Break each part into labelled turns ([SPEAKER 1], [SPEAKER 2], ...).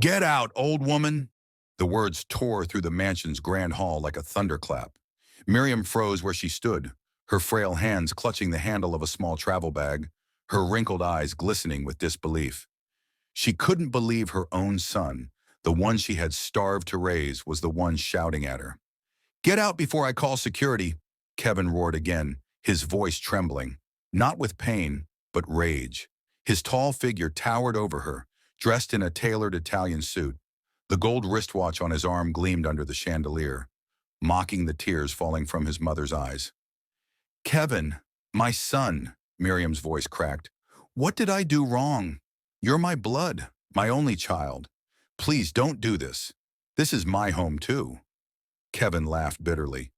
[SPEAKER 1] Get out, old woman! The words tore through the mansion's grand hall like a thunderclap. Miriam froze where she stood, her frail hands clutching the handle of a small travel bag, her wrinkled eyes glistening with disbelief. She couldn't believe her own son, the one she had starved to raise, was the one shouting at her. "Get out before I call security," Kevin roared again, his voice trembling, not with pain, but rage. His tall figure towered over her, dressed in a tailored Italian suit. The gold wristwatch on his arm gleamed under the chandelier, mocking the tears falling from his mother's eyes. "Kevin, my son," Miriam's voice cracked. "What did I do wrong? You're my blood, my only child. Please don't do this. This is my home too." Kevin laughed bitterly.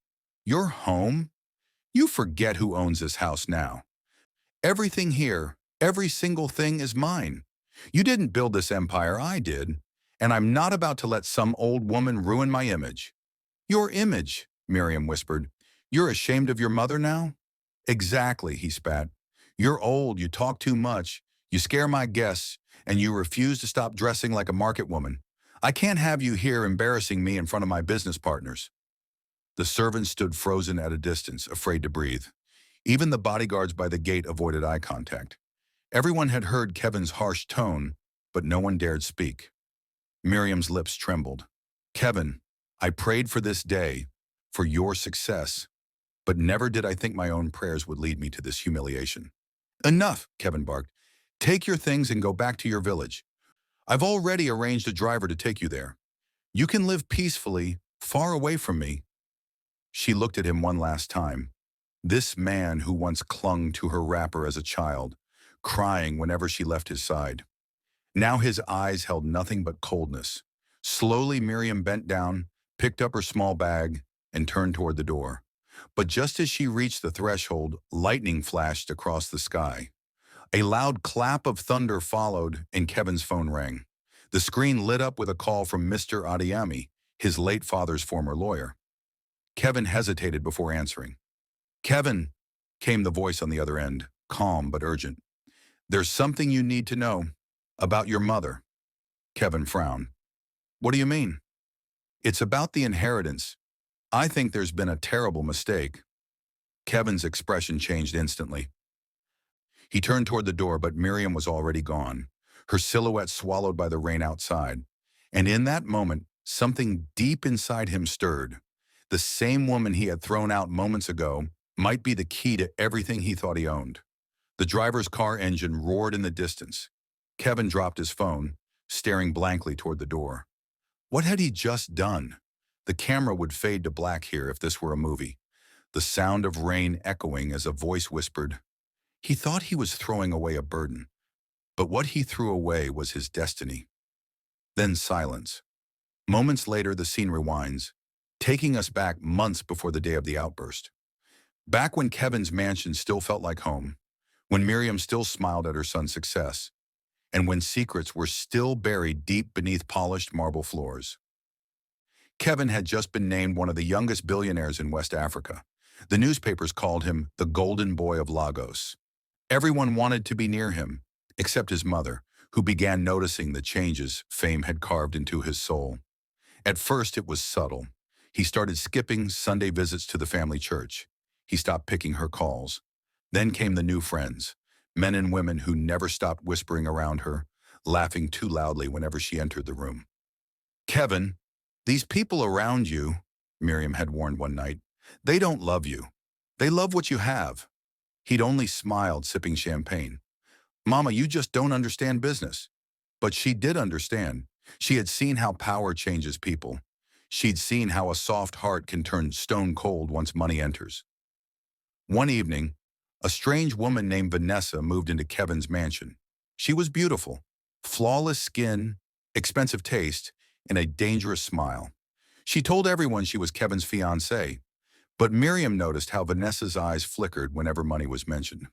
[SPEAKER 1] "Your home? You forget who owns this house now. Everything here, every single thing is mine. You didn't build this empire, I did. And I'm not about to let some old woman ruin my image." "Your image," Miriam whispered. "You're ashamed of your mother now?" "Exactly," he spat. "You're old, you talk too much, you scare my guests, and you refuse to stop dressing like a market woman. I can't have you here embarrassing me in front of my business partners." The servants stood frozen at a distance, afraid to breathe. Even the bodyguards by the gate avoided eye contact. Everyone had heard Kevin's harsh tone, but no one dared speak. Miriam's lips trembled. "Kevin, I prayed for this day, for your success, but never did I think my own prayers would lead me to this humiliation." "Enough," Kevin barked. "Take your things and go back to your village. I've already arranged a driver to take you there. You can live peacefully, far away from me." She looked at him one last time. This man who once clung to her wrapper as a child, crying whenever she left his side. Now his eyes held nothing but coldness. Slowly Miriam bent down, picked up her small bag, and turned toward the door. But just as she reached the threshold, lightning flashed across the sky. A loud clap of thunder followed, and Kevin's phone rang. The screen lit up with a call from Mr. Adiyami, his late father's former lawyer. Kevin hesitated before answering. "Kevin," came the voice on the other end, calm but urgent. "There's something you need to know about your mother." Kevin frowned. "What do you mean?" "It's about the inheritance. I think there's been a terrible mistake." Kevin's expression changed instantly. He turned toward the door, but Miriam was already gone, her silhouette swallowed by the rain outside. And in that moment, something deep inside him stirred. The same woman he had thrown out moments ago might be the key to everything he thought he owned. The driver's car engine roared in the distance. Kevin dropped his phone, staring blankly toward the door. What had he just done? The camera would fade to black here if this were a movie, the sound of rain echoing as a voice whispered. He thought he was throwing away a burden, but what he threw away was his destiny. Then silence. Moments later, the scene rewinds, taking us back months before the day of the outburst. Back when Kevin's mansion still felt like home, when Miriam still smiled at her son's success, and when secrets were still buried deep beneath polished marble floors. Kevin had just been named one of the youngest billionaires in West Africa. The newspapers called him the Golden Boy of Lagos. Everyone wanted to be near him, except his mother, who began noticing the changes fame had carved into his soul. At first, it was subtle. He started skipping Sunday visits to the family church. He stopped picking her calls. Then came the new friends, men and women who never stopped whispering around her, laughing too loudly whenever she entered the room. "Kevin, these people around you," Miriam had warned one night, "they don't love you. They love what you have." He'd only smiled, sipping champagne. "Mama, you just don't understand business." But she did understand. She had seen how power changes people. She'd seen how a soft heart can turn stone cold once money enters. One evening, a strange woman named Vanessa moved into Kevin's mansion. She was beautiful, flawless skin, expensive taste, and a dangerous smile. She told everyone she was Kevin's fiancée, but Miriam noticed how Vanessa's eyes flickered whenever money was mentioned.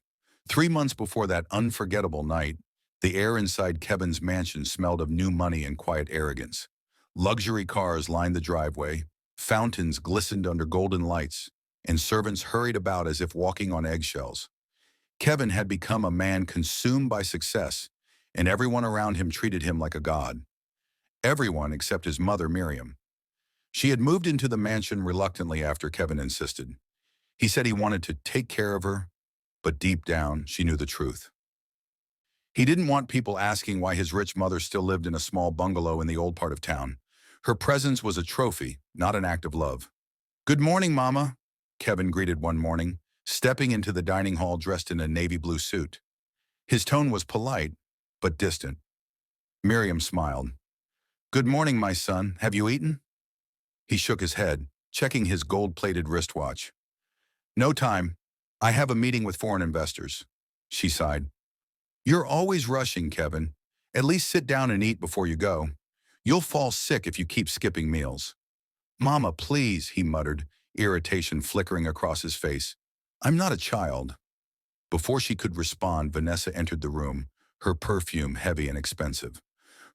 [SPEAKER 1] 3 months before that unforgettable night, the air inside Kevin's mansion smelled of new money and quiet arrogance. Luxury cars lined the driveway, fountains glistened under golden lights, and servants hurried about as if walking on eggshells. Kevin had become a man consumed by success, and everyone around him treated him like a god. Everyone except his mother, Miriam. She had moved into the mansion reluctantly after Kevin insisted. He said he wanted to take care of her, but deep down, she knew the truth. He didn't want people asking why his rich mother still lived in a small bungalow in the old part of town. Her presence was a trophy, not an act of love. "Good morning, Mama," Kevin greeted one morning, stepping into the dining hall dressed in a navy blue suit. His tone was polite, but distant. Miriam smiled. "Good morning, my son. Have you eaten?" He shook his head, checking his gold-plated wristwatch. "No time. I have a meeting with foreign investors." She sighed. "You're always rushing, Kevin. At least sit down and eat before you go. You'll fall sick if you keep skipping meals." "Mama, please," he muttered, irritation flickering across his face. "I'm not a child." Before she could respond, Vanessa entered the room, her perfume heavy and expensive.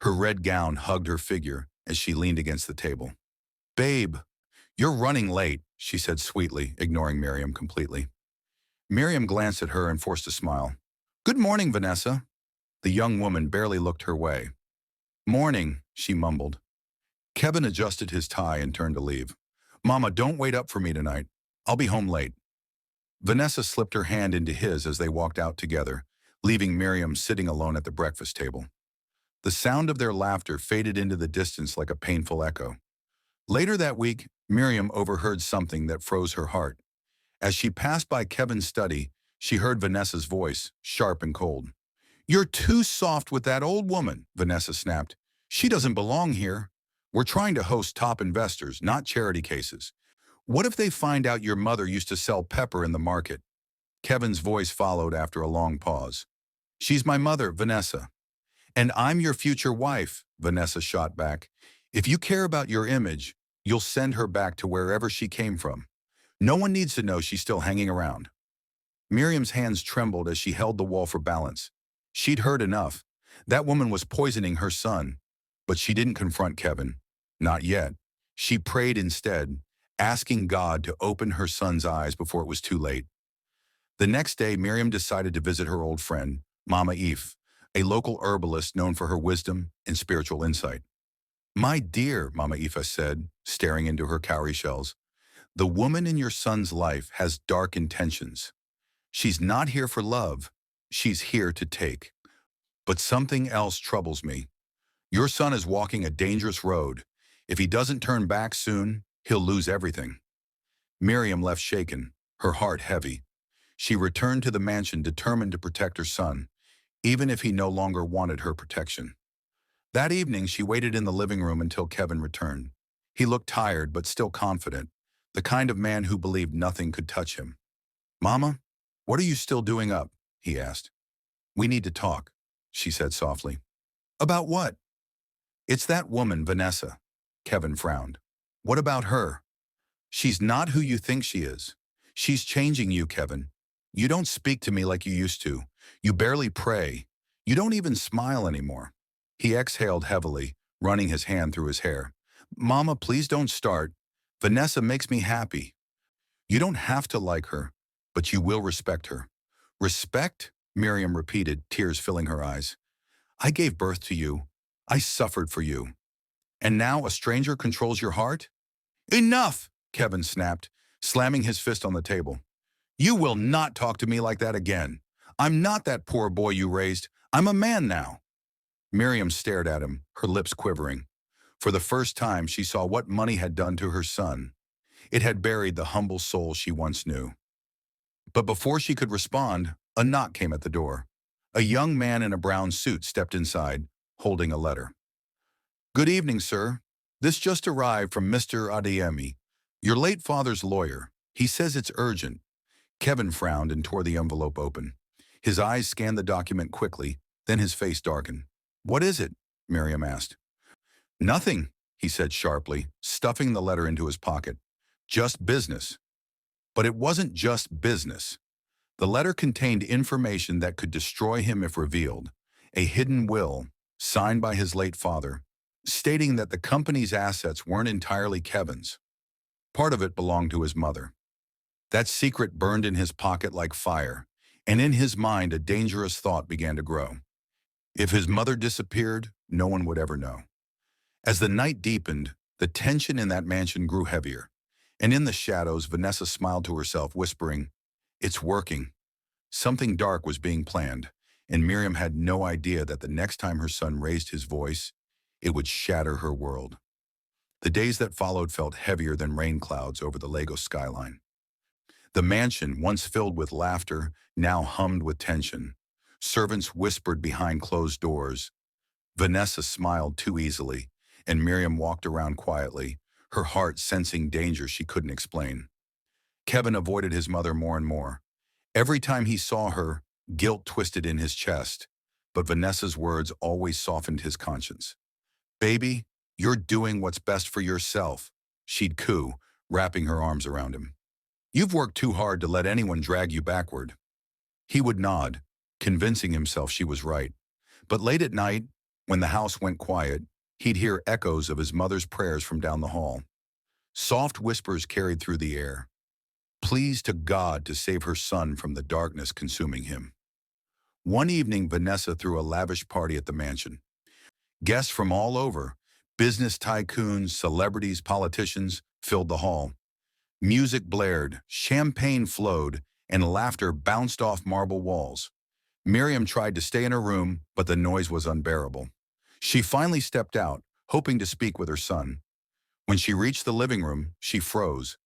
[SPEAKER 1] Her red gown hugged her figure as she leaned against the table. "Babe, you're running late," she said sweetly, ignoring Miriam completely. Miriam glanced at her and forced a smile. "Good morning, Vanessa." The young woman barely looked her way. "Morning," she mumbled. Kevin adjusted his tie and turned to leave. "Mama, don't wait up for me tonight. I'll be home late." Vanessa slipped her hand into his as they walked out together, leaving Miriam sitting alone at the breakfast table. The sound of their laughter faded into the distance like a painful echo. Later that week, Miriam overheard something that froze her heart. As she passed by Kevin's study, she heard Vanessa's voice, sharp and cold. "You're too soft with that old woman," Vanessa snapped. "She doesn't belong here. We're trying to host top investors, not charity cases. What if they find out your mother used to sell pepper in the market?" Kevin's voice followed after a long pause. "She's my mother, Vanessa." "And I'm your future wife," Vanessa shot back. "If you care about your image, you'll send her back to wherever she came from. No one needs to know she's still hanging around." Miriam's hands trembled as she held the wall for balance. She'd heard enough. That woman was poisoning her son. But she didn't confront Kevin. Not yet. She prayed instead, asking God to open her son's eyes before it was too late. The next day, Miriam decided to visit her old friend, Mama Eve, a local herbalist known for her wisdom and spiritual insight. "My dear," Mama Eve said, staring into her cowrie shells, "the woman in your son's life has dark intentions. She's not here for love. She's here to take. But something else troubles me. Your son is walking a dangerous road. If he doesn't turn back soon, he'll lose everything." Miriam left shaken, her heart heavy. She returned to the mansion determined to protect her son, even if he no longer wanted her protection. That evening, she waited in the living room until Kevin returned. He looked tired but still confident, the kind of man who believed nothing could touch him. "Mama, what are you still doing up?" he asked. "We need to talk," she said softly. "About what?" "It's that woman, Vanessa." Kevin frowned. "What about her?" "She's not who you think she is. She's changing you, Kevin. You don't speak to me like you used to. You barely pray. You don't even smile anymore." He exhaled heavily, running his hand through his hair. "Mama, please don't start. Vanessa makes me happy. You don't have to like her, but you will respect her." "Respect?" Miriam repeated, tears filling her eyes. "I gave birth to you. I suffered for you. And now a stranger controls your heart?" "Enough!" Kevin snapped, slamming his fist on the table. "You will not talk to me like that again. I'm not that poor boy you raised. I'm a man now." Miriam stared at him, her lips quivering. For the first time, she saw what money had done to her son. It had buried the humble soul she once knew. But before she could respond, a knock came at the door. A young man in a brown suit stepped inside, holding a letter. "Good evening, sir. This just arrived from Mr. Adeyemi, your late father's lawyer. He says it's urgent." Kevin frowned and tore the envelope open. His eyes scanned the document quickly, then his face darkened. "What is it?" Miriam asked. "Nothing," he said sharply, stuffing the letter into his pocket. "Just business." But it wasn't just business. The letter contained information that could destroy him if revealed. A hidden will, signed by his late father, stating that the company's assets weren't entirely Kevin's. Part of it belonged to his mother. That secret burned in his pocket like fire, and in his mind a dangerous thought began to grow. If his mother disappeared, no one would ever know. As the night deepened, the tension in that mansion grew heavier. And in the shadows, Vanessa smiled to herself, whispering, "It's working." Something dark was being planned, and Miriam had no idea that the next time her son raised his voice, it would shatter her world. The days that followed felt heavier than rain clouds over the Lagos skyline. The mansion, once filled with laughter, now hummed with tension. Servants whispered behind closed doors. Vanessa smiled too easily, and Miriam walked around quietly, her heart sensing danger she couldn't explain. Kevin avoided his mother more and more. Every time he saw her, guilt twisted in his chest, but Vanessa's words always softened his conscience. "Baby, you're doing what's best for yourself," she'd coo, wrapping her arms around him. "You've worked too hard to let anyone drag you backward." He would nod, convincing himself she was right. But late at night, when the house went quiet, he'd hear echoes of his mother's prayers from down the hall. Soft whispers carried through the air. Pleas to God to save her son from the darkness consuming him. One evening, Vanessa threw a lavish party at the mansion. Guests from all over, business tycoons, celebrities, politicians, filled the hall. Music blared, champagne flowed, and laughter bounced off marble walls. Miriam tried to stay in her room, but the noise was unbearable. She finally stepped out, hoping to speak with her son. When she reached the living room, she froze.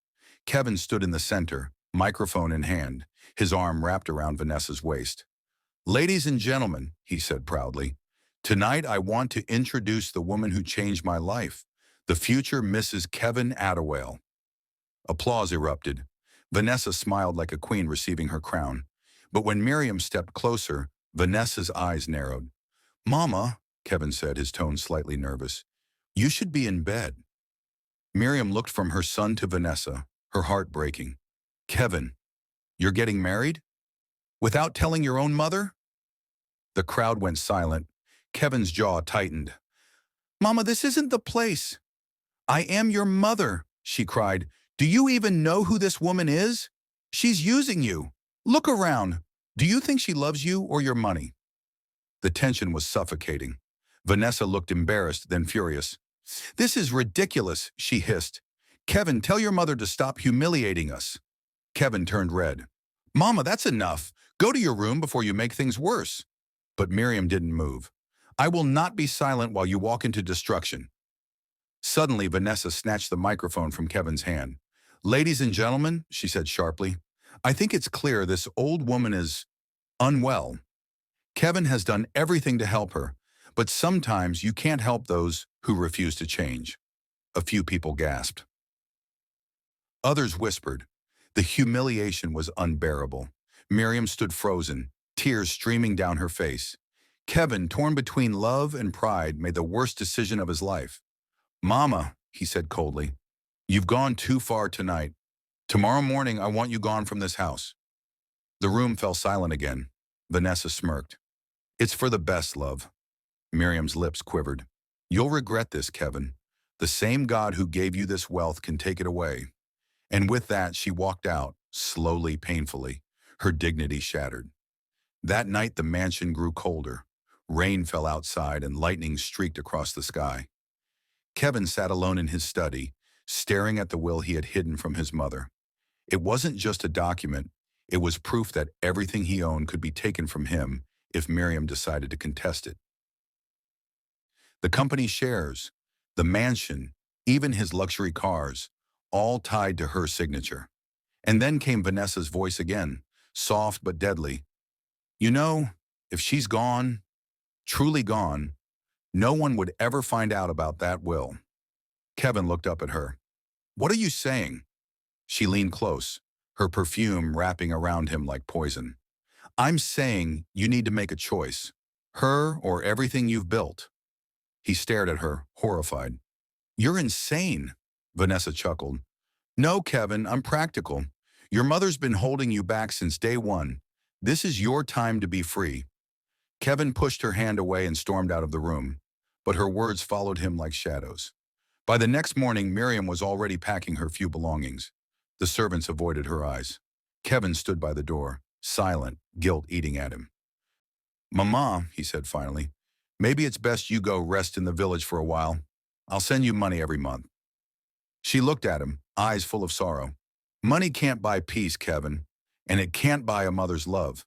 [SPEAKER 1] Kevin stood in the center, microphone in hand, his arm wrapped around Vanessa's waist. "Ladies and gentlemen," he said proudly, "tonight I want to introduce the woman who changed my life, the future Mrs. Kevin Attawale." Applause erupted. Vanessa smiled like a queen receiving her crown. But when Miriam stepped closer, Vanessa's eyes narrowed. "Mama," Kevin said, his tone slightly nervous, "you should be in bed." Miriam looked from her son to Vanessa, her heart breaking. "Kevin, you're getting married? Without telling your own mother?" The crowd went silent. Kevin's jaw tightened. "Mama, this isn't the place." "I am your mother," she cried. "Do you even know who this woman is? She's using you. Look around. Do you think she loves you or your money?" The tension was suffocating. Vanessa looked embarrassed, then furious. "This is ridiculous," she hissed. "Kevin, tell your mother to stop humiliating us." Kevin turned red. "Mama, that's enough. Go to your room before you make things worse." But Miriam didn't move. "I will not be silent while you walk into destruction." Suddenly, Vanessa snatched the microphone from Kevin's hand. "Ladies and gentlemen," she said sharply, "I think it's clear this old woman is unwell. Kevin has done everything to help her, but sometimes you can't help those who refuse to change." A few people gasped. Others whispered. The humiliation was unbearable. Miriam stood frozen, tears streaming down her face. Kevin, torn between love and pride, made the worst decision of his life. "Mama," he said coldly, "you've gone too far tonight. Tomorrow morning I want you gone from this house." The room fell silent again. Vanessa smirked. "It's for the best, love." Miriam's lips quivered. "You'll regret this, Kevin. The same God who gave you this wealth can take it away." And with that, she walked out, slowly, painfully, her dignity shattered. That night, the mansion grew colder. Rain fell outside and lightning streaked across the sky. Kevin sat alone in his study, staring at the will he had hidden from his mother. It wasn't just a document. It was proof that everything he owned could be taken from him if Miriam decided to contest it. The company's shares, the mansion, even his luxury cars, all tied to her signature. And then came Vanessa's voice again, soft but deadly. "You know, if she's gone, truly gone, no one would ever find out about that will." Kevin looked up at her. "What are you saying?" She leaned close, her perfume wrapping around him like poison. "I'm saying you need to make a choice. Her or everything you've built." He stared at her, horrified. "You're insane," Vanessa chuckled. "No, Kevin, I'm practical. Your mother's been holding you back since day one. This is your time to be free." Kevin pushed her hand away and stormed out of the room, but her words followed him like shadows. By the next morning, Miriam was already packing her few belongings. The servants avoided her eyes. Kevin stood by the door, silent, guilt eating at him. "Mama," he said finally, "maybe it's best you go rest in the village for a while." I'll send you money every month. She looked at him, eyes full of sorrow. Money can't buy peace, Kevin, and it can't buy a mother's love.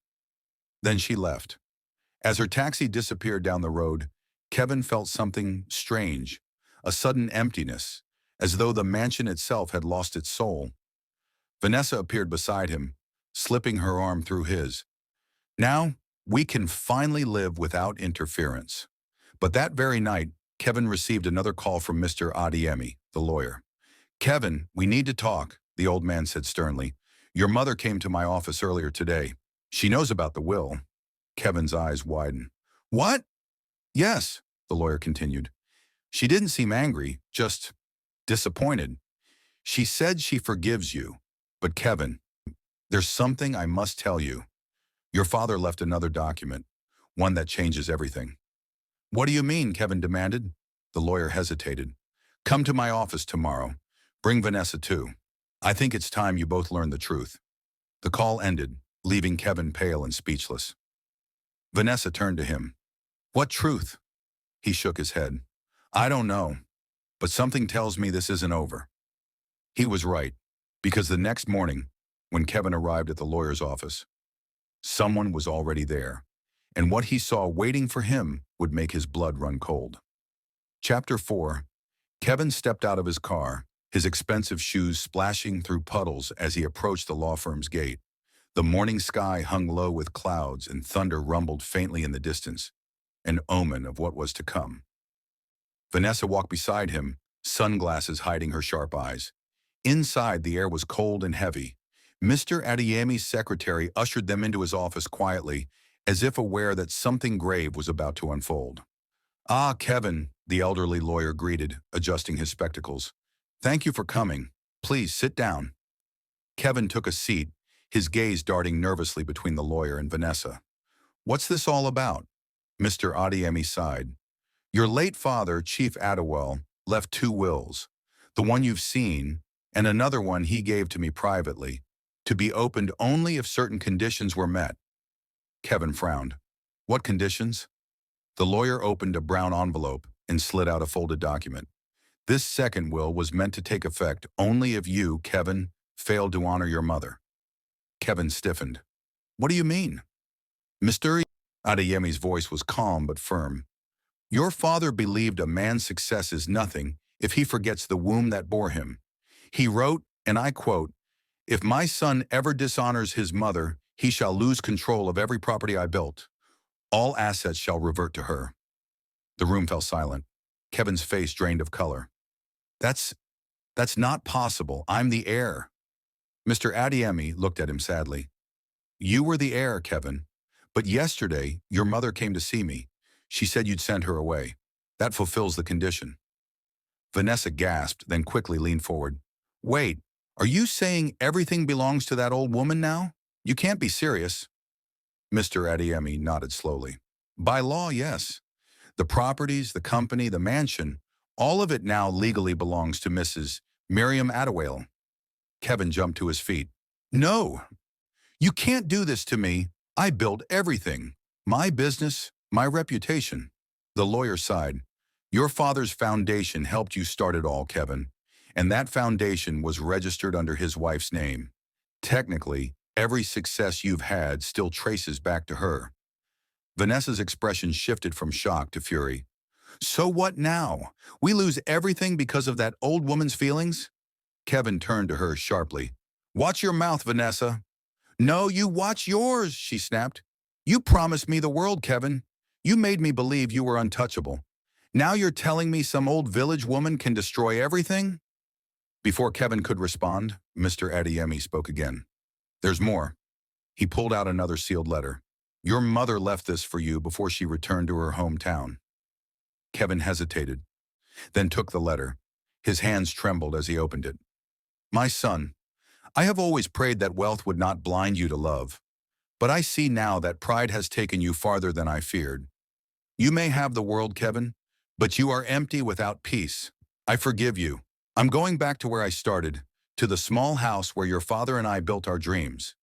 [SPEAKER 1] Then she left. As her taxi disappeared down the road, Kevin felt something strange, a sudden emptiness, as though the mansion itself had lost its soul. Vanessa appeared beside him, slipping her arm through his. Now, we can finally live without interference. But that very night, Kevin received another call from Mr. Adiemi, the lawyer. Kevin, we need to talk, the old man said sternly. Your mother came to my office earlier today. She knows about the will. Kevin's eyes widened. What? Yes, the lawyer continued. She didn't seem angry, just disappointed. She said she forgives you. But Kevin, there's something I must tell you. Your father left another document, one that changes everything. What do you mean? Kevin demanded. The lawyer hesitated. Come to my office tomorrow. Bring Vanessa too. I think it's time you both learn the truth. The call ended, leaving Kevin pale and speechless. Vanessa turned to him. What truth? He shook his head. I don't know, but something tells me this isn't over. He was right, because the next morning, when Kevin arrived at the lawyer's office, someone was already there, and what he saw waiting for him would make his blood run cold. Chapter 4. Kevin stepped out of his car, his expensive shoes splashing through puddles as he approached the law firm's gate. The morning sky hung low with clouds and thunder rumbled faintly in the distance, an omen of what was to come. Vanessa walked beside him, sunglasses hiding her sharp eyes. Inside, the air was cold and heavy. Mr. Adiemi's secretary ushered them into his office quietly, as if aware that something grave was about to unfold. Ah, Kevin, the elderly lawyer greeted, adjusting his spectacles. Thank you for coming. Please sit down. Kevin took a seat, his gaze darting nervously between the lawyer and Vanessa. What's this all about? Mr. Adiemi sighed. Your late father, Chief Adewale, left 2 wills, the one you've seen, and another one he gave to me privately, to be opened only if certain conditions were met. Kevin frowned. What conditions? The lawyer opened a brown envelope and slid out a folded document. This second will was meant to take effect only if you, Kevin, failed to honor your mother. Kevin stiffened. What do you mean? Mr. Adeyemi's voice was calm but firm. Your father believed a man's success is nothing if he forgets the womb that bore him. He wrote, and I quote, "If my son ever dishonors his mother, he shall lose control of every property I built. All assets shall revert to her." The room fell silent. Kevin's face drained of color. That's not possible. I'm the heir. Mr. Adiemi looked at him sadly. You were the heir, Kevin. But yesterday, your mother came to see me. She said you'd send her away. That fulfills the condition. Vanessa gasped, then quickly leaned forward. Wait, are you saying everything belongs to that old woman now? You can't be serious. Mr. Adiemi nodded slowly. By law, yes. The properties, the company, the mansion, all of it now legally belongs to Mrs. Miriam Adewale. Kevin jumped to his feet. No, you can't do this to me. I built everything. My business, my reputation. The lawyer sighed. Your father's foundation helped you start it all, Kevin. And that foundation was registered under his wife's name. Technically, every success you've had still traces back to her. Vanessa's expression shifted from shock to fury. So what now? We lose everything because of that old woman's feelings? Kevin turned to her sharply. Watch your mouth, Vanessa. No, you watch yours, she snapped. You promised me the world, Kevin. You made me believe you were untouchable. Now you're telling me some old village woman can destroy everything? Before Kevin could respond, Mr. Adiemi spoke again. There's more. He pulled out another sealed letter. Your mother left this for you before she returned to her hometown. Kevin hesitated, then took the letter. His hands trembled as he opened it. My son, I have always prayed that wealth would not blind you to love. But I see now that pride has taken you farther than I feared. You may have the world, Kevin, but you are empty without peace. I forgive you. I'm going back to where I started, to the small house where your father and I built our dreams.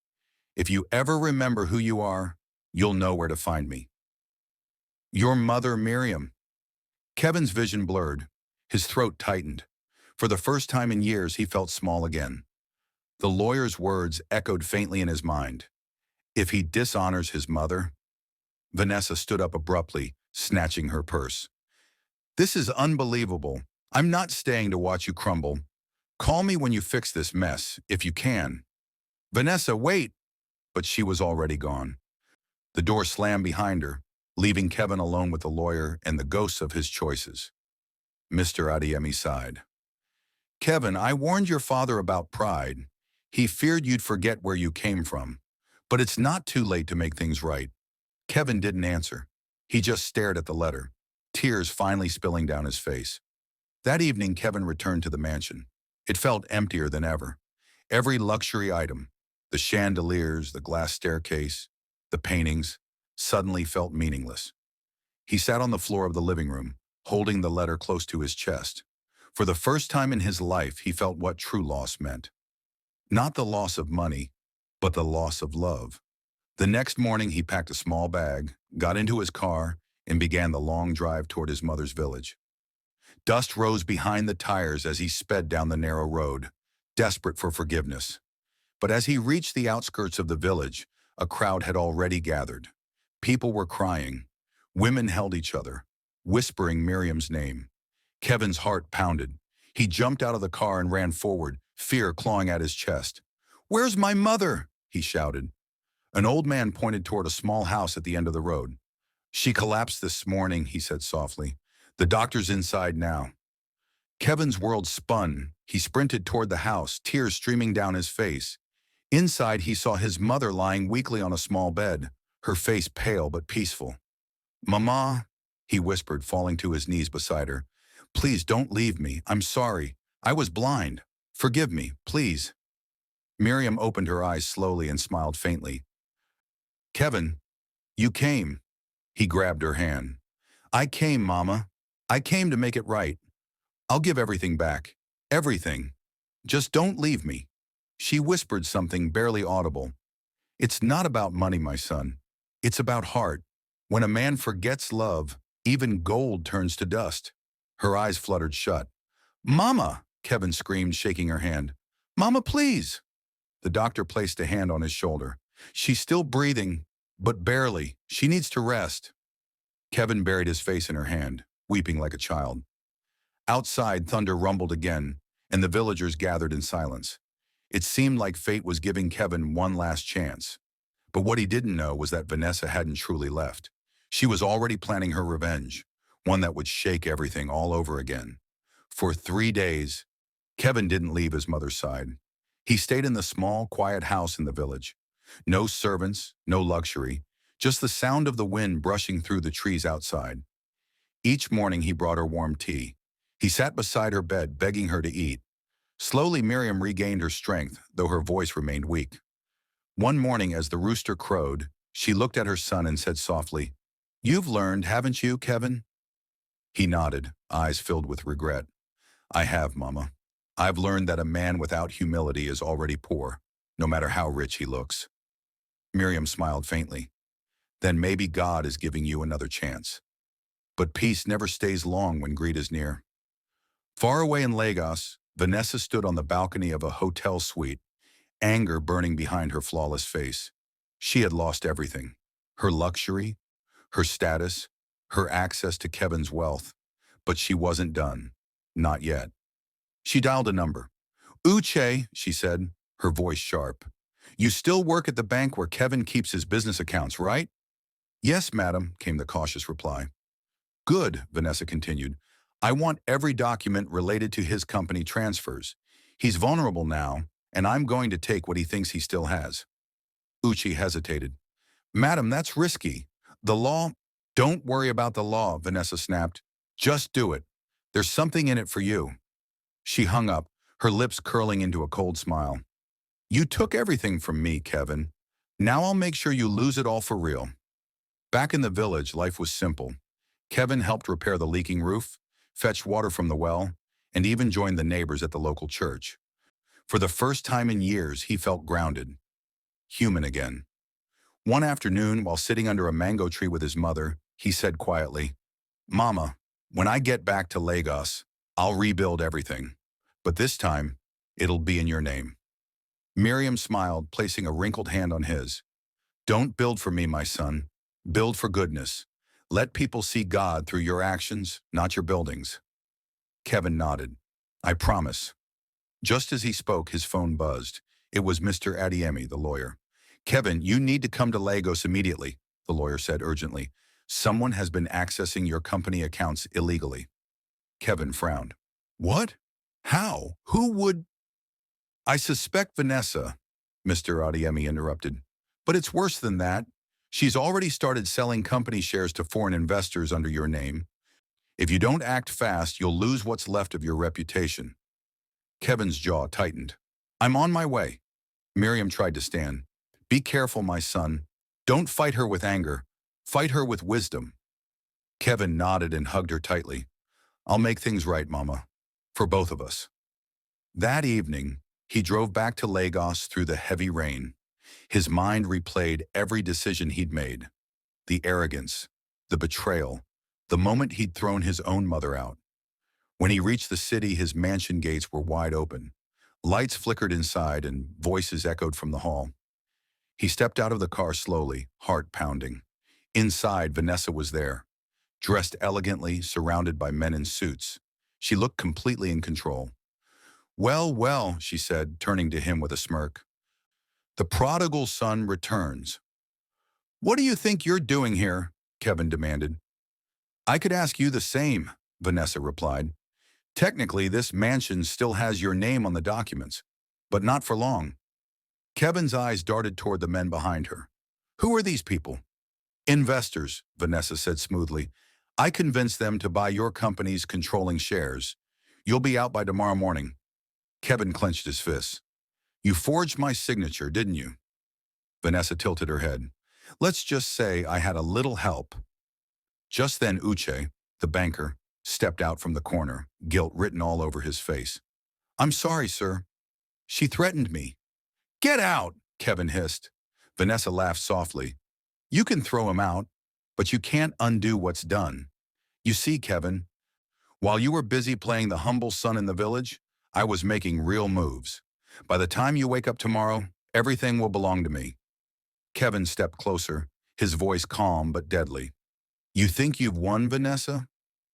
[SPEAKER 1] If you ever remember who you are, you'll know where to find me. Your mother, Miriam. Kevin's vision blurred. His throat tightened. For the first time in years, he felt small again. The lawyer's words echoed faintly in his mind. If he dishonors his mother? Vanessa stood up abruptly, snatching her purse. This is unbelievable. I'm not staying to watch you crumble. Call me when you fix this mess, if you can. Vanessa, wait! But she was already gone. The door slammed behind her, leaving Kevin alone with the lawyer and the ghosts of his choices. Mr. Adeyemi sighed. Kevin, I warned your father about pride. He feared you'd forget where you came from. But it's not too late to make things right. Kevin didn't answer. He just stared at the letter, tears finally spilling down his face. That evening, Kevin returned to the mansion. It felt emptier than ever. Every luxury item, the chandeliers, the glass staircase, the paintings, suddenly felt meaningless. He sat on the floor of the living room, holding the letter close to his chest. For the first time in his life, he felt what true loss meant. Not the loss of money, but the loss of love. The next morning, he packed a small bag, got into his car, and began the long drive toward his mother's village. Dust rose behind the tires as he sped down the narrow road, desperate for forgiveness. But as he reached the outskirts of the village, a crowd had already gathered. People were crying. Women held each other, whispering Miriam's name. Kevin's heart pounded. He jumped out of the car and ran forward, fear clawing at his chest. "Where's my mother?" he shouted. An old man pointed toward a small house at the end of the road. "She collapsed this morning," he said softly. "The doctor's inside now." Kevin's world spun. He sprinted toward the house, tears streaming down his face. Inside, he saw his mother lying weakly on a small bed, her face pale but peaceful. "Mama," he whispered, falling to his knees beside her. "Please don't leave me. I'm sorry. I was blind. Forgive me, please." Miriam opened her eyes slowly and smiled faintly. "Kevin, you came." He grabbed her hand. "I came, Mama. I came to make it right. I'll give everything back. Everything. Just don't leave me." She whispered something barely audible. "It's not about money, my son. It's about heart. When a man forgets love, even gold turns to dust." Her eyes fluttered shut. "Mama!" Kevin screamed, shaking her hand. "Mama, please!" The doctor placed a hand on his shoulder. "She's still breathing, but barely. She needs to rest." Kevin buried his face in her hand, weeping like a child. Outside, thunder rumbled again, and the villagers gathered in silence. It seemed like fate was giving Kevin one last chance. But what he didn't know was that Vanessa hadn't truly left. She was already planning her revenge, one that would shake everything all over again. For 3 days, Kevin didn't leave his mother's side. He stayed in the small, quiet house in the village. No servants, no luxury, just the sound of the wind brushing through the trees outside. Each morning he brought her warm tea. He sat beside her bed, begging her to eat. Slowly, Miriam regained her strength, though her voice remained weak. One morning, as the rooster crowed, she looked at her son and said softly, "You've learned, haven't you, Kevin?" He nodded, eyes filled with regret. "I have, Mama. I've learned that a man without humility is already poor, no matter how rich he looks." Miriam smiled faintly. "Then maybe God is giving you another chance." But peace never stays long when greed is near. Far away in Lagos, Vanessa stood on the balcony of a hotel suite, anger burning behind her flawless face. She had lost everything: her luxury, her status, her access to Kevin's wealth. But she wasn't done. Not yet. She dialed a number. "Uche," she said, her voice sharp. "You still work at the bank where Kevin keeps his business accounts, right?" "Yes, madam," came the cautious reply. "Good," Vanessa continued. "I want every document related to his company transfers. He's vulnerable now, and I'm going to take what he thinks he still has." Uchi hesitated. "Madam, that's risky. The law—" "Don't worry about the law," Vanessa snapped. "Just do it. There's something in it for you." She hung up, her lips curling into a cold smile. "You took everything from me, Kevin. Now I'll make sure you lose it all for real." Back in the village, life was simple. Kevin helped repair the leaking roof, fetched water from the well, and even joined the neighbors at the local church. For the first time in years, he felt grounded, human again. One afternoon, while sitting under a mango tree with his mother, he said quietly, "Mama, when I get back to Lagos, I'll rebuild everything. But this time, it'll be in your name. Miriam smiled, placing a wrinkled hand on his. Don't build for me, my son. Build for goodness. Let people see God through your actions, not your buildings. Kevin nodded. I promise. Just as he spoke, his phone buzzed. It was Mr. Adiemi, the lawyer. Kevin, you need to come to Lagos immediately, the lawyer said urgently. Someone has been accessing your company accounts illegally. Kevin frowned. What? How? Who would? I suspect Vanessa, Mr. Adiemi interrupted. But it's worse than that. She's already started selling company shares to foreign investors under your name. If you don't act fast, you'll lose what's left of your reputation. Kevin's jaw tightened. I'm on my way. Miriam tried to stand. Be careful, my son. Don't fight her with anger. Fight her with wisdom. Kevin nodded and hugged her tightly. I'll make things right, Mama. For both of us. That evening, he drove back to Lagos through the heavy rain. His mind replayed every decision he'd made. The arrogance, the betrayal, the moment he'd thrown his own mother out. When he reached the city, his mansion gates were wide open. Lights flickered inside and voices echoed from the hall. He stepped out of the car slowly, heart pounding. Inside, Vanessa was there, dressed elegantly, surrounded by men in suits. She looked completely in control. Well, well, she said, turning to him with a smirk. The prodigal son returns. What do you think you're doing here? Kevin demanded. I could ask you the same, Vanessa replied. Technically, this mansion still has your name on the documents, but not for long. Kevin's eyes darted toward the men behind her. Who are these people? Investors, Vanessa said smoothly. I convinced them to buy your company's controlling shares. You'll be out by tomorrow morning. Kevin clenched his fists. You forged my signature, didn't you? Vanessa tilted her head. Let's just say I had a little help. Just then Uche, the banker, stepped out from the corner, guilt written all over his face. I'm sorry, sir. She threatened me. Get out, Kevin hissed. Vanessa laughed softly. You can throw him out, but you can't undo what's done. You see, Kevin, while you were busy playing the humble son in the village, I was making real moves. By the time you wake up tomorrow, everything will belong to me. Kevin stepped closer, his voice calm but deadly. You think you've won, Vanessa?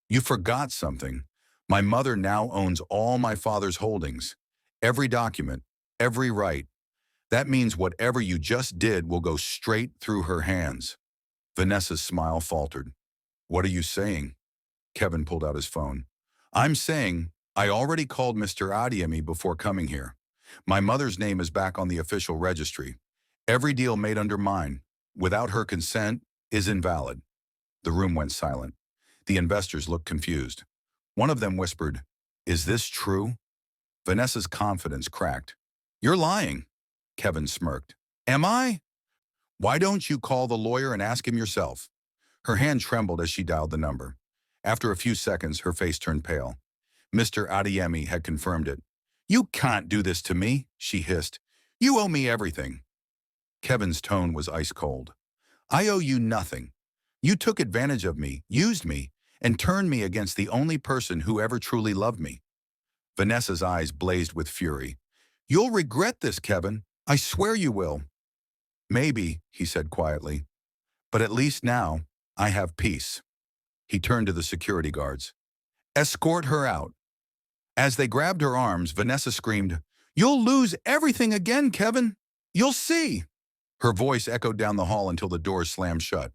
[SPEAKER 1] You forgot something. My mother now owns all my father's holdings. Every document, every right. That means whatever you just did will go straight through her hands. Vanessa's smile faltered. What are you saying? Kevin pulled out his phone. I'm saying I already called Mr. Adiemi before coming here. My mother's name is back on the official registry. Every deal made under mine, without her consent, is invalid. The room went silent. The investors looked confused. One of them whispered, Is this true? Vanessa's confidence cracked. You're lying. Kevin smirked. Am I? Why don't you call the lawyer and ask him yourself? Her hand trembled as she dialed the number. After a few seconds, her face turned pale. Mr. Adiemi had confirmed it. You can't do this to me, she hissed. You owe me everything. Kevin's tone was ice cold. I owe you nothing. You took advantage of me, used me, and turned me against the only person who ever truly loved me. Vanessa's eyes blazed with fury. You'll regret this, Kevin. I swear you will. Maybe, he said quietly. But at least now, I have peace. He turned to the security guards. Escort her out. As they grabbed her arms, Vanessa screamed, You'll lose everything again, Kevin. You'll see. Her voice echoed down the hall until the doors slammed shut.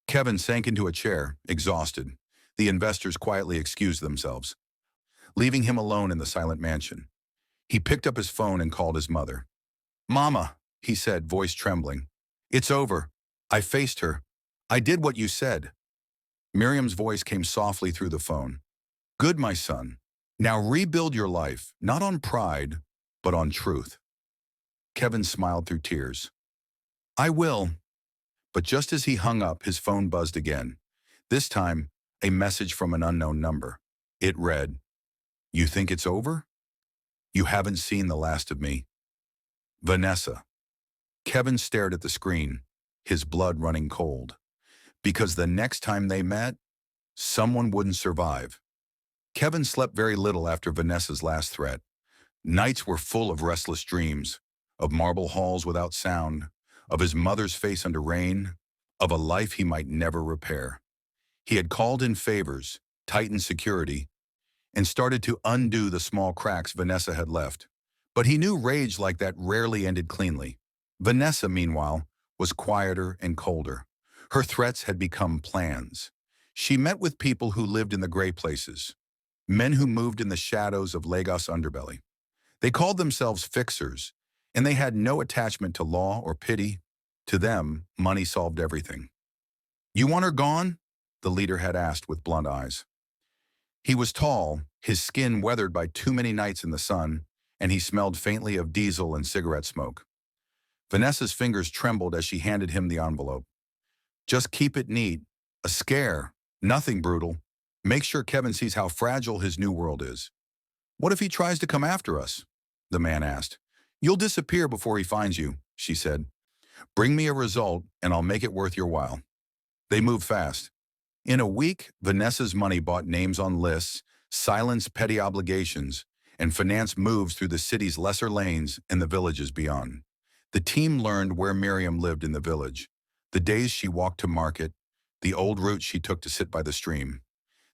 [SPEAKER 1] Kevin sank into a chair, exhausted. The investors quietly excused themselves, leaving him alone in the silent mansion. He picked up his phone and called his mother. Mama, he said, voice trembling. It's over. I faced her. I did what you said. Miriam's voice came softly through the phone. Good, my son. Now rebuild your life, not on pride, but on truth. Kevin smiled through tears. I will. But just as he hung up, his phone buzzed again. This time, a message from an unknown number. It read, You think it's over? You haven't seen the last of me. Vanessa. Kevin stared at the screen, his blood running cold. Because the next time they met, someone wouldn't survive. Kevin slept very little after Vanessa's last threat. Nights were full of restless dreams, of marble halls without sound, of his mother's face under rain, of a life he might never repair. He had called in favors, tightened security, and started to undo the small cracks Vanessa had left. But he knew rage like that rarely ended cleanly. Vanessa, meanwhile, was quieter and colder. Her threats had become plans. She met with people who lived in the gray places, men who moved in the shadows of Lagos underbelly. They called themselves fixers, and they had no attachment to law or pity. To them, money solved everything. "You want her gone?" the leader had asked with blunt eyes. He was tall, his skin weathered by too many nights in the sun, and he smelled faintly of diesel and cigarette smoke. Vanessa's fingers trembled as she handed him the envelope. "Just keep it neat. A scare. Nothing brutal. Make sure Kevin sees how fragile his new world is." "What if he tries to come after us?" the man asked. "You'll disappear before he finds you," she said. "Bring me a result, and I'll make it worth your while." They moved fast. In a week, Vanessa's money bought names on lists, silenced petty obligations, and financed moves through the city's lesser lanes and the villages beyond. The team learned where Miriam lived in the village, the days she walked to market, the old route she took to sit by the stream.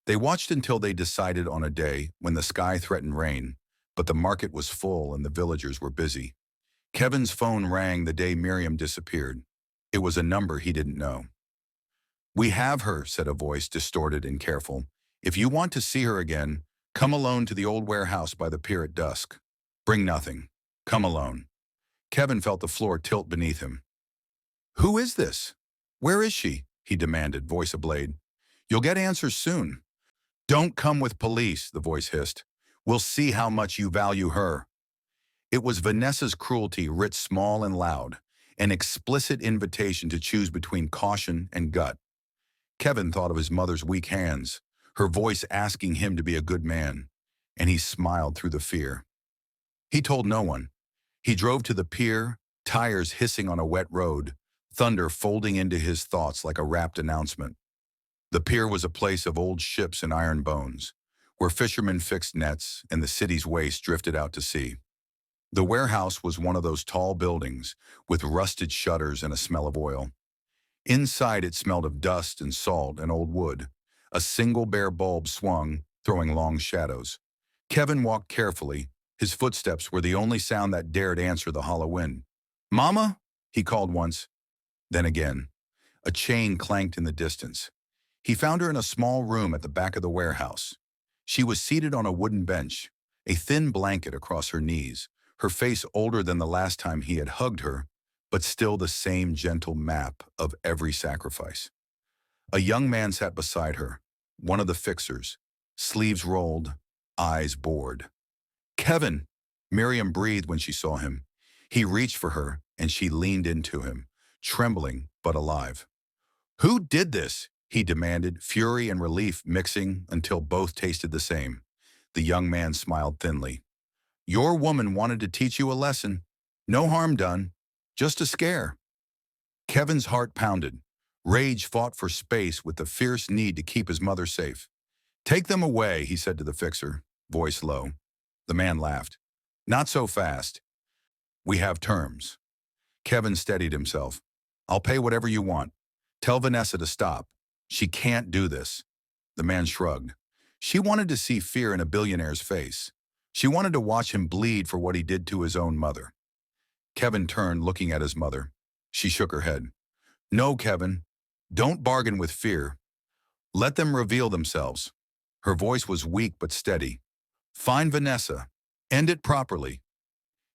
[SPEAKER 1] They watched until they decided on a day when the sky threatened rain, but the market was full and the villagers were busy. Kevin's phone rang the day Miriam disappeared. It was a number he didn't know. "We have her," said a voice, distorted and careful. "If you want to see her again, come alone to the old warehouse by the pier at dusk. Bring nothing. Come alone." Kevin felt the floor tilt beneath him. "Who is this? Where is she?" he demanded, voice ablade. "You'll get answers soon." "Don't come with police," the voice hissed. "We'll see how much you value her." It was Vanessa's cruelty writ small and loud, an explicit invitation to choose between caution and gut. Kevin thought of his mother's weak hands, her voice asking him to be a good man, and he smiled through the fear. He told no one. He drove to the pier, tires hissing on a wet road, thunder folding into his thoughts like a rapt announcement. The pier was a place of old ships and iron bones, where fishermen fixed nets and the city's waste drifted out to sea. The warehouse was one of those tall buildings, with rusted shutters and a smell of oil. Inside it smelled of dust and salt and old wood. A single bare bulb swung, throwing long shadows. Kevin walked carefully. His footsteps were the only sound that dared answer the hollow wind. "Mama?" he called once. Then again. A chain clanked in the distance. He found her in a small room at the back of the warehouse. She was seated on a wooden bench, a thin blanket across her knees, her face older than the last time he had hugged her, but still the same gentle map of every sacrifice. A young man sat beside her, one of the fixers, sleeves rolled, eyes bored. "Kevin!" Miriam breathed when she saw him. He reached for her, and she leaned into him, trembling but alive. "Who did this?" he demanded, fury and relief mixing until both tasted the same. The young man smiled thinly. "Your woman wanted to teach you a lesson. No harm done. Just a scare." Kevin's heart pounded. Rage fought for space with the fierce need to keep his mother safe. "Take them away," he said to the fixer, voice low. The man laughed. "Not so fast. We have terms." Kevin steadied himself. "I'll pay whatever you want. Tell Vanessa to stop. She can't do this." The man shrugged. She wanted to see fear in a billionaire's face. She wanted to watch him bleed for what he did to his own mother. Kevin turned, looking at his mother. She shook her head. "No, Kevin. Don't bargain with fear. Let them reveal themselves." Her voice was weak but steady. "Find Vanessa. End it properly."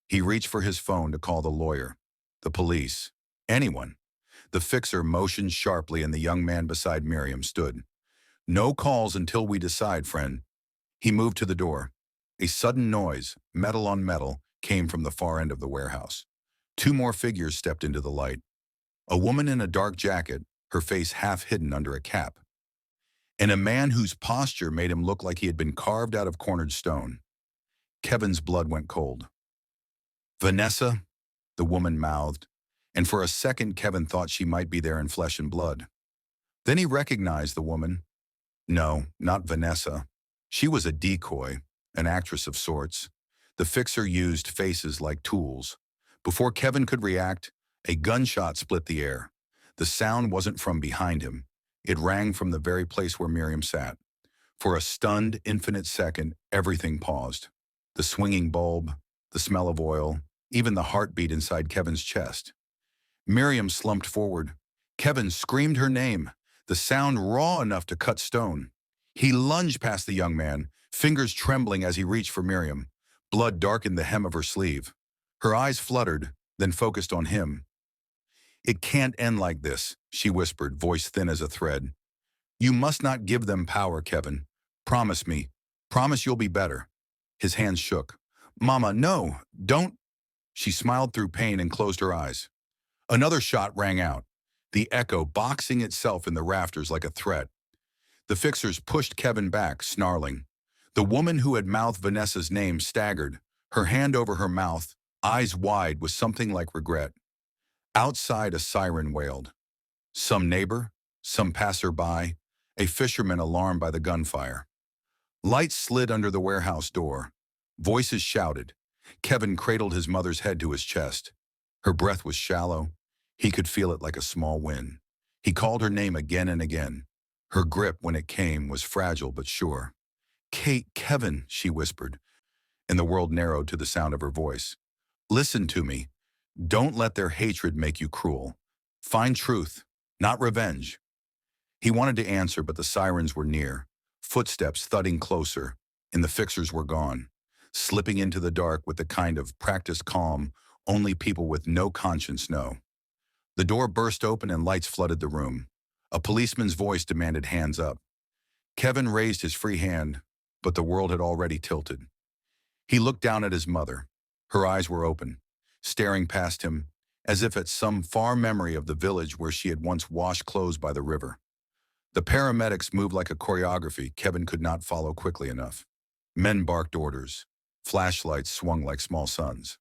[SPEAKER 1] He reached for his phone to call the lawyer, the police, anyone. The fixer motioned sharply and the young man beside Miriam stood. "No calls until we decide, friend." He moved to the door. A sudden noise, metal on metal, came from the far end of the warehouse. Two more figures stepped into the light. A woman in a dark jacket, her face half hidden under a cap, and a man whose posture made him look like he had been carved out of cornered stone. Kevin's blood went cold. "Vanessa," the woman mouthed, and for a second Kevin thought she might be there in flesh and blood. Then he recognized the woman. No, not Vanessa. She was a decoy, an actress of sorts. The fixer used faces like tools. Before Kevin could react, a gunshot split the air. The sound wasn't from behind him. It rang from the very place where Miriam sat. For a stunned, infinite second, everything paused. The swinging bulb, the smell of oil, even the heartbeat inside Kevin's chest. Miriam slumped forward. Kevin screamed her name, the sound raw enough to cut stone. He lunged past the young man, fingers trembling as he reached for Miriam. Blood darkened the hem of her sleeve. Her eyes fluttered, then focused on him. "It can't end like this," she whispered, voice thin as a thread. "You must not give them power, Kevin. Promise me. Promise you'll be better." His hands shook. "Mama, no, don't." She smiled through pain and closed her eyes. Another shot rang out, the echo boxing itself in the rafters like a threat. The fixers pushed Kevin back, snarling. The woman who had mouthed Vanessa's name staggered, her hand over her mouth, eyes wide with something like regret. Outside, a siren wailed. Some neighbor, some passerby, a fisherman alarmed by the gunfire. Lights slid under the warehouse door. Voices shouted. Kevin cradled his mother's head to his chest. Her breath was shallow. He could feel it like a small wind. He called her name again and again. Her grip, when it came, was fragile but sure. "Kate, Kevin," she whispered, and the world narrowed to the sound of her voice. "Listen to me. Don't let their hatred make you cruel. Find truth, not revenge." He wanted to answer, but the sirens were near, footsteps thudding closer, and the fixers were gone, slipping into the dark with the kind of practiced calm only people with no conscience know. The door burst open and lights flooded the room. A policeman's voice demanded hands up. Kevin raised his free hand, but the world had already tilted. He looked down at his mother. Her eyes were open, staring past him, as if at some far memory of the village where she had once washed clothes by the river. The paramedics moved like a choreography Kevin could not follow quickly enough. Men barked orders. Flashlights swung like small suns.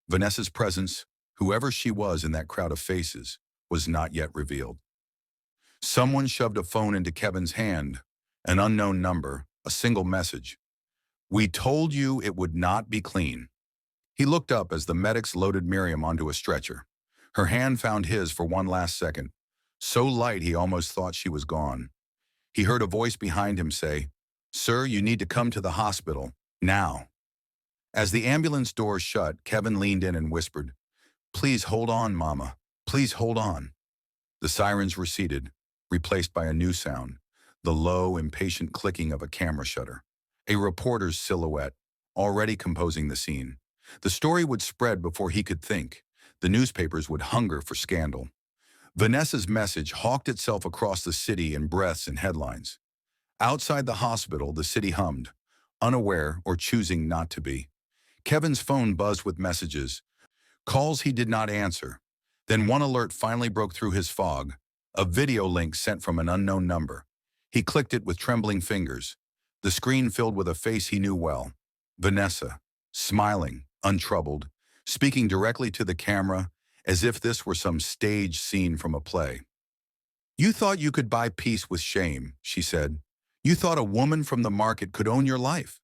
[SPEAKER 1] Vanessa's presence, whoever she was in that crowd of faces, was not yet revealed. Someone shoved a phone into Kevin's hand, an unknown number, a single message. "We told you it would not be clean." He looked up as the medics loaded Miriam onto a stretcher. Her hand found his for one last second, so light he almost thought she was gone. He heard a voice behind him say, "Sir, you need to come to the hospital, now." As the ambulance doors shut, Kevin leaned in and whispered, "Please hold on, Mama. Please hold on." The sirens receded, replaced by a new sound, the low, impatient clicking of a camera shutter. A reporter's silhouette, already composing the scene. The story would spread before he could think. The newspapers would hunger for scandal. Vanessa's message hawked itself across the city in breaths and headlines. Outside the hospital, the city hummed, unaware or choosing not to be. Kevin's phone buzzed with messages, calls he did not answer. Then one alert finally broke through his fog, a video link sent from an unknown number. He clicked it with trembling fingers. The screen filled with a face he knew well. Vanessa, smiling, untroubled, speaking directly to the camera as if this were some stage scene from a play. "You thought you could buy peace with shame," she said. "You thought a woman from the market could own your life.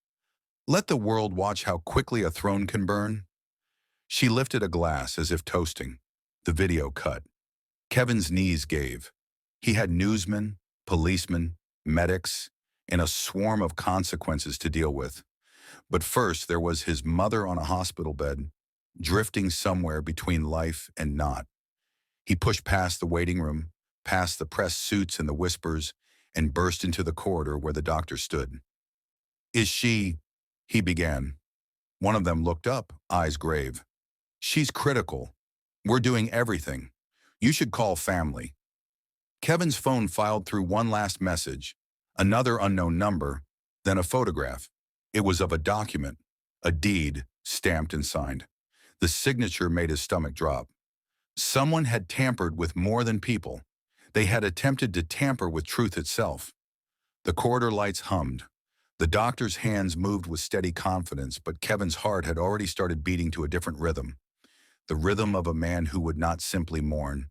[SPEAKER 1] Let the world watch how quickly a throne can burn." She lifted a glass as if toasting. The video cut. Kevin's knees gave. He had newsmen, policemen, medics, and a swarm of consequences to deal with. But first there was his mother on a hospital bed, drifting somewhere between life and not. He pushed past the waiting room, past the pressed suits and the whispers, and burst into the corridor where the doctor stood. "Is she—" he began. One of them looked up, eyes grave. "She's critical. We're doing everything. You should call family." Kevin's phone filed through one last message, another unknown number, then a photograph. It was of a document, a deed, stamped and signed. The signature made his stomach drop. Someone had tampered with more than people. They had attempted to tamper with truth itself. The corridor lights hummed. The doctor's hands moved with steady confidence, but Kevin's heart had already started beating to a different rhythm. The rhythm of a man who would not simply mourn.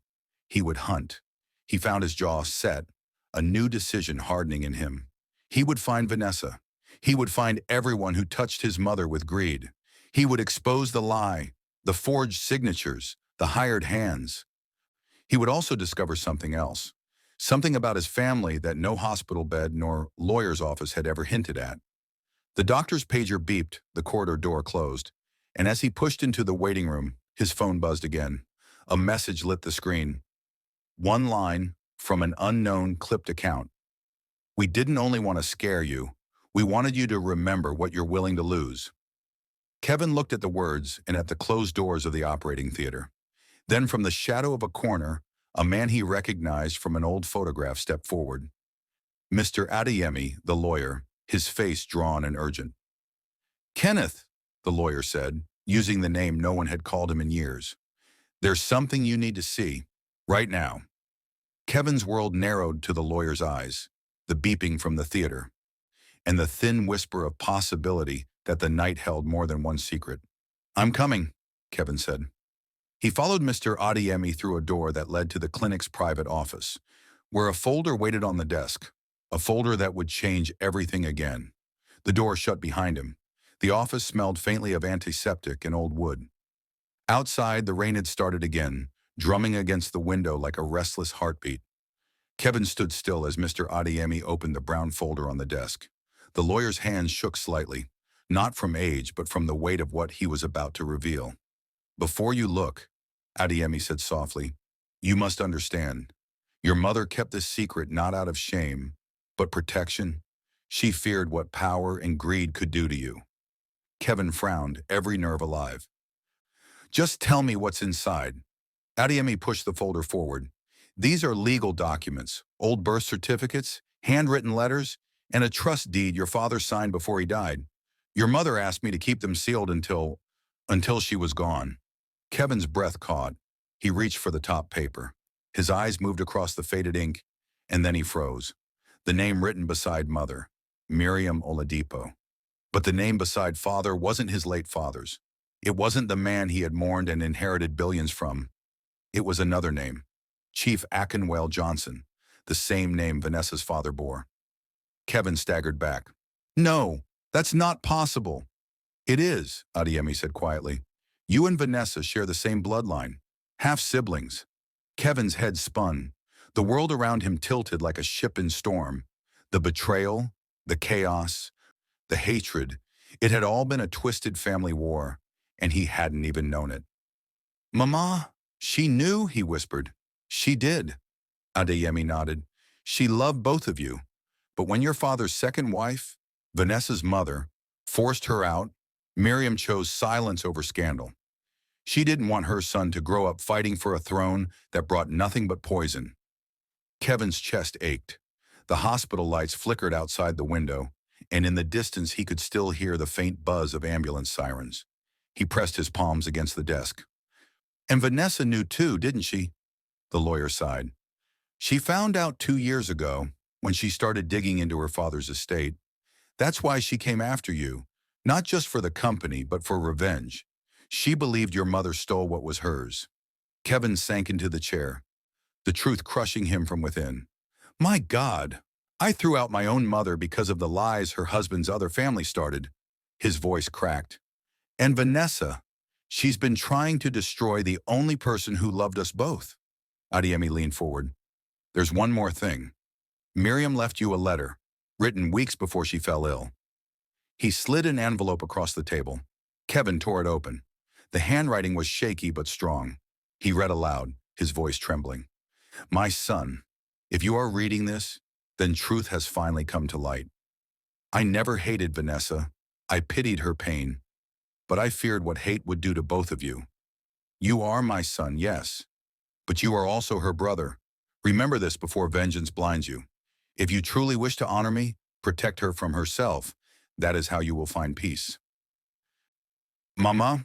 [SPEAKER 1] He would hunt. He found his jaw set, a new decision hardening in him. He would find Vanessa. He would find everyone who touched his mother with greed. He would expose the lie, the forged signatures, the hired hands. He would also discover something else, something about his family that no hospital bed nor lawyer's office had ever hinted at. The doctor's pager beeped, the corridor door closed, and as he pushed into the waiting room, his phone buzzed again. A message lit the screen. One line from an unknown clipped account. We didn't only want to scare you, we wanted you to remember what you're willing to lose. Kevin looked at the words and at the closed doors of the operating theater. Then from the shadow of a corner, a man he recognized from an old photograph stepped forward. Mr. Adeyemi, the lawyer, his face drawn and urgent. Kenneth, the lawyer said, using the name no one had called him in years. There's something you need to see, right now. Kevin's world narrowed to the lawyer's eyes, the beeping from the theater, and the thin whisper of possibility that the night held more than one secret. I'm coming, Kevin said. He followed Mr. Adeyemi through a door that led to the clinic's private office, where a folder waited on the desk, a folder that would change everything again. The door shut behind him. The office smelled faintly of antiseptic and old wood. Outside, the rain had started again, drumming against the window like a restless heartbeat. Kevin stood still as Mr. Adeyemi opened the brown folder on the desk. The lawyer's hands shook slightly, not from age but from the weight of what he was about to reveal. Before you look, Adeyemi said softly, you must understand. Your mother kept this secret not out of shame, but protection. She feared what power and greed could do to you. Kevin frowned, every nerve alive. Just tell me what's inside. Adeyemi pushed the folder forward. These are legal documents, old birth certificates, handwritten letters, and a trust deed your father signed before he died. Your mother asked me to keep them sealed until she was gone. Kevin's breath caught. He reached for the top paper. His eyes moved across the faded ink, and then he froze. The name written beside mother, Miriam Oladipo. But the name beside father wasn't his late father's. It wasn't the man he had mourned and inherited billions from. It was another name, Chief Akinwale Johnson, the same name Vanessa's father bore. Kevin staggered back. No, that's not possible. It is, Adeyemi said quietly. You and Vanessa share the same bloodline, half-siblings. Kevin's head spun. The world around him tilted like a ship in storm. The betrayal, the chaos, the hatred. It had all been a twisted family war, and he hadn't even known it. Mama, she knew, he whispered. She did. Adeyemi nodded. She loved both of you. But when your father's second wife, Vanessa's mother, forced her out, Miriam chose silence over scandal. She didn't want her son to grow up fighting for a throne that brought nothing but poison. Kevin's chest ached. The hospital lights flickered outside the window, and in the distance he could still hear the faint buzz of ambulance sirens. He pressed his palms against the desk. And Vanessa knew too, didn't she? The lawyer sighed. She found out 2 years ago, when she started digging into her father's estate. That's why she came after you, not just for the company, but for revenge. She believed your mother stole what was hers. Kevin sank into the chair, the truth crushing him from within. My God, I threw out my own mother because of the lies her husband's other family started. His voice cracked. And Vanessa, she's been trying to destroy the only person who loved us both. Adeyemi leaned forward. There's one more thing. Miriam left you a letter, written weeks before she fell ill. He slid an envelope across the table. Kevin tore it open. The handwriting was shaky but strong. He read aloud, his voice trembling. My son, if you are reading this, then truth has finally come to light. I never hated Vanessa. I pitied her pain. But I feared what hate would do to both of you. You are my son, yes. But you are also her brother. Remember this before vengeance blinds you. If you truly wish to honor me, protect her from herself. That is how you will find peace. Mama?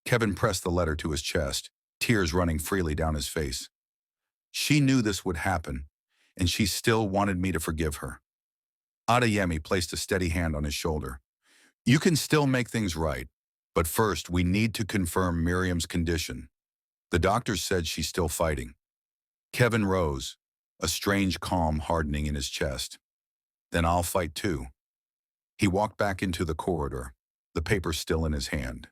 [SPEAKER 1] Kevin pressed the letter to his chest, tears running freely down his face. She knew this would happen, and she still wanted me to forgive her. Adeyemi placed a steady hand on his shoulder. You can still make things right, but first we need to confirm Miriam's condition. The doctors said she's still fighting. Kevin rose, a strange calm hardening in his chest. Then I'll fight too. He walked back into the corridor, the paper still in his hand.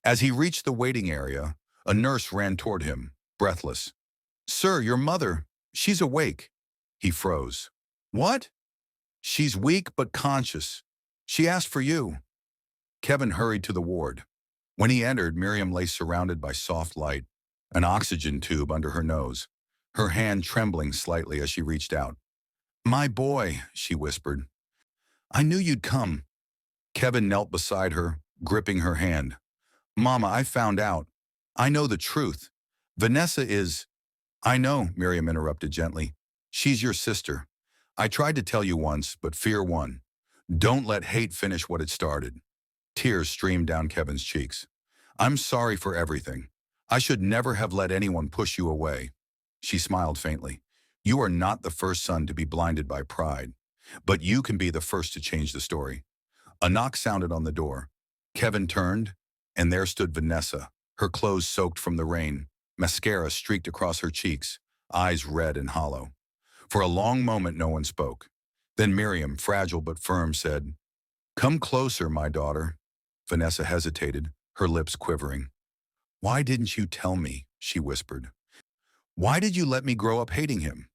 [SPEAKER 1] As he reached the waiting area, a nurse ran toward him, breathless. "Sir, your mother, she's awake." He froze. "What?" "She's weak but conscious. She asked for you." Kevin hurried to the ward. When he entered, Miriam lay surrounded by soft light, an oxygen tube under her nose, her hand trembling slightly as she reached out. "My boy," she whispered. "I knew you'd come." Kevin knelt beside her, gripping her hand. "Mama, I found out. I know the truth. Vanessa is—" "I know," Miriam interrupted gently. "She's your sister. I tried to tell you once, but fear won. Don't let hate finish what it started." Tears streamed down Kevin's cheeks. "I'm sorry for everything. I should never have let anyone push you away." She smiled faintly. "You are not the first son to be blinded by pride, but you can be the first to change the story." A knock sounded on the door. Kevin turned, and there stood Vanessa, her clothes soaked from the rain, mascara streaked across her cheeks, eyes red and hollow. For a long moment no one spoke. Then Miriam, fragile but firm, said, "Come closer, my daughter." Vanessa hesitated, her lips quivering. "Why didn't you tell me?" she whispered. "Why did you let me grow up hating him?"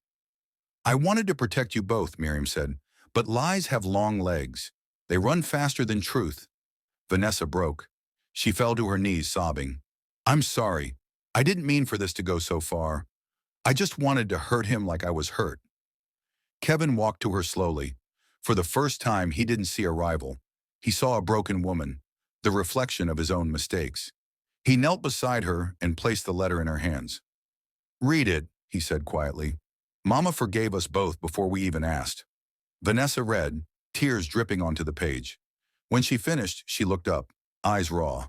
[SPEAKER 1] "I wanted to protect you both," Miriam said, "but lies have long legs. They run faster than truth." Vanessa broke. She fell to her knees, sobbing. "I'm sorry. I didn't mean for this to go so far. I just wanted to hurt him like I was hurt." Kevin walked to her slowly. For the first time, he didn't see a rival. He saw a broken woman, the reflection of his own mistakes. He knelt beside her and placed the letter in her hands. "Read it," he said quietly. "Mama forgave us both before we even asked." Vanessa read, tears dripping onto the page. When she finished, she looked up, eyes raw.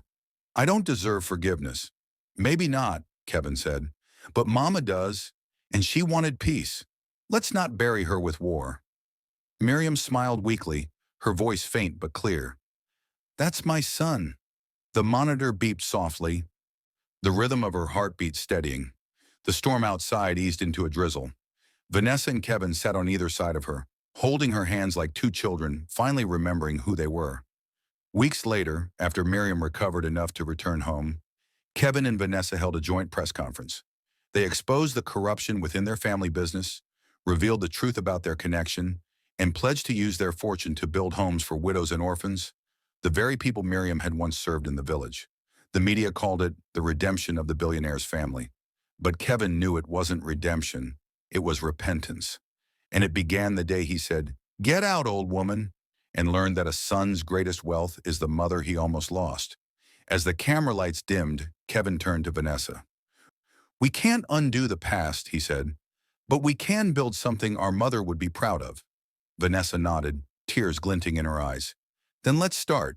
[SPEAKER 1] "I don't deserve forgiveness." "Maybe not," Kevin said. "But Mama does, and she wanted peace. Let's not bury her with war." Miriam smiled weakly, her voice faint but clear. "That's my son." The monitor beeped softly, the rhythm of her heartbeat steadying. The storm outside eased into a drizzle. Vanessa and Kevin sat on either side of her, holding her hands like two children, finally remembering who they were. Weeks later, after Miriam recovered enough to return home, Kevin and Vanessa held a joint press conference. They exposed the corruption within their family business, revealed the truth about their connection, and pledged to use their fortune to build homes for widows and orphans, the very people Miriam had once served in the village. The media called it the redemption of the billionaire's family. But Kevin knew it wasn't redemption, it was repentance. And it began the day he said, "Get out, old woman," and learned that a son's greatest wealth is the mother he almost lost. As the camera lights dimmed, Kevin turned to Vanessa. "We can't undo the past," he said, "but we can build something our mother would be proud of." Vanessa nodded, tears glinting in her eyes. "Then let's start."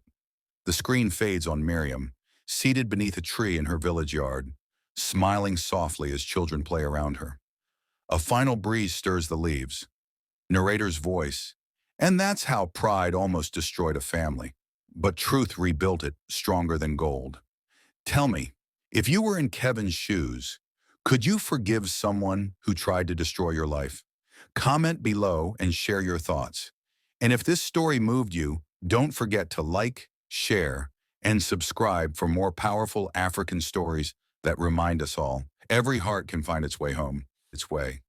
[SPEAKER 1] The screen fades on Miriam, seated beneath a tree in her village yard, smiling softly as children play around her. A final breeze stirs the leaves. Narrator's voice. "And that's how pride almost destroyed a family. But truth rebuilt it, stronger than gold." Tell me, if you were in Kevin's shoes, could you forgive someone who tried to destroy your life? Comment below and share your thoughts. And if this story moved you, don't forget to like, share, and subscribe for more powerful African stories that remind us all every heart can find its way home, its way.